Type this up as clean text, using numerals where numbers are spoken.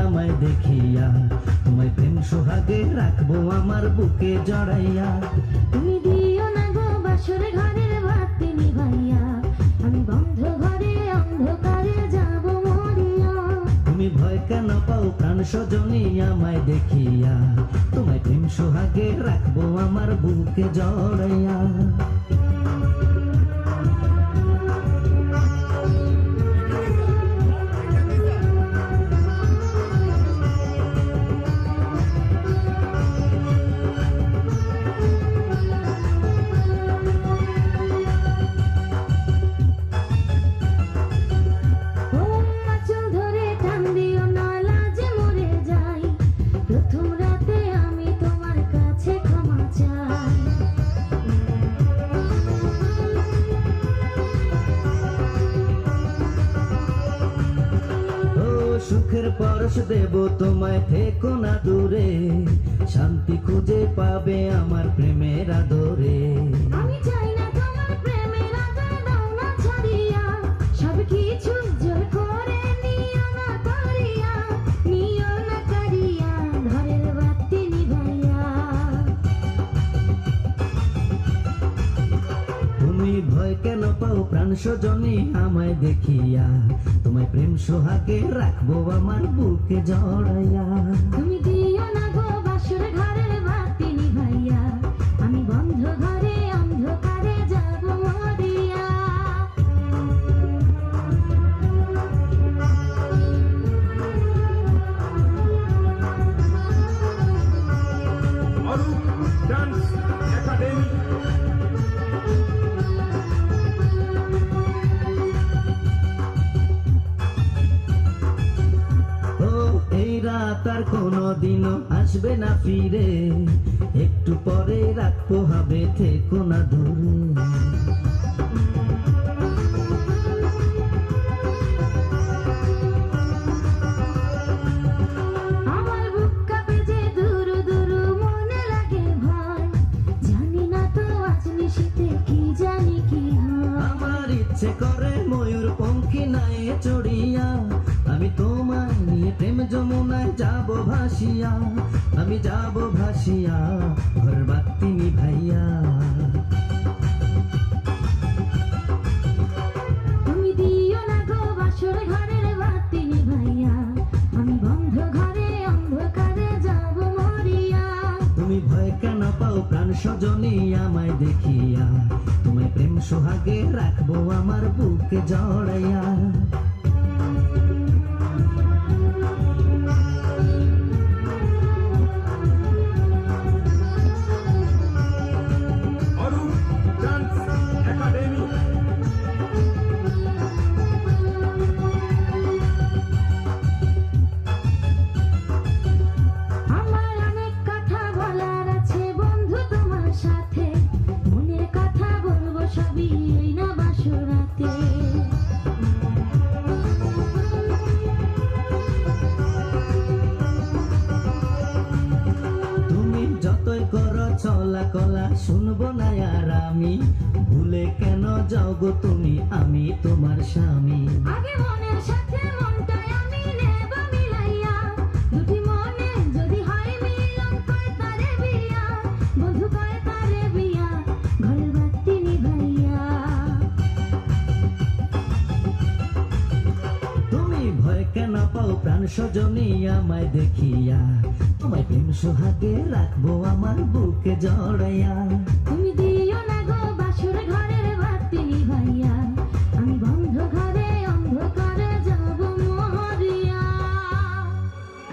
আমায় দেখিয়া, তোমায় প্রেম সোহাগে রাখবো আমার বুকে জড়াইয়া। তুমি দিও না গো বাসরে ঘরের বাতি নিভাইয়া, আমি বন্ধ ঘরে অন্ধকারে যাব মরিয়া। তুমি ভয় কেন পাও প্রাণ সজনী আমায় দেখিয়া, তোমায় প্রেম সোহাগে রাখবো আমার বুকে জড়াইয়া। সুখের পরশ দেব তোমায়, থেকো না দূরে, শান্তি খুঁজে পাবে আমার প্রেমের আদরে। আমি চাই না তোমার প্রেমের আদর, দাও না ছাড়িয়া, সব কিছু জোর করে নিও না কারিয়া, নিও না কারিয়া ঘরের বাতি নিভাইয়া। তুমি ভয় কেন পাও প্রাণ সজনী আমায় দেখিয়া, তোমায় প্রেম সোহাগে রাখবো আমার বুকে জড়াইয়া। তুমি দিও না গো বাসরে ঘরের বাতি নিভাইয়া, আমি বন্ধ ঘরে অন্ধকারে যাব মরিয়া। Arup dance academy. রাত আর কোনোদিনও আসবে না ফিরে, একটু পরে রাখবো হবে, থেকো না দূরে। আমার বুক কাঁপে যে দূর দূর, মনে লাগে ভয়, জানি না তো আজ নিশীথে কি জানি কি হয়। আমার ইচ্ছে করে ময়ূর পঙ্খী নাই চড়িয়া, আমি তোমায় নিয়ে প্রেম যমুনায় যাব ভাসিয়া, আমি যাব ভাসিয়া ঘর বাতি নিভাইয়া। তুমি দিও না গো বাসর ঘরের বাতি নিভাইয়া, আমি বন্ধ ঘরে অন্ধকারে যাব মরিয়া। তুমি ভয় কেন পাও প্রাণ সজনী আমায় দেখিয়া, তোমায় প্রেম সোহাগে রাখবো আমার বুকে জড়াইয়া। চলা কলা শুনবো না আর আমি, ভুলে কেন যাও গো তুমি, আমি তোমার স্বামী। আগে মনের সাথে মনটাই আমি নেব মিলাইয়া, দুটি মনে যদি হয় মিলন, কয় তারে বিয়া, বন্ধু কয় তারে বিয়া, ঘরের বাতি নিভাইয়া। তুমি ভয় কেন পাও প্রাণ সজনী আমায় দেখিয়া, তোমায় প্রেম সোহাগে রাখবো আমার বুকে জড়াইয়া। তুমি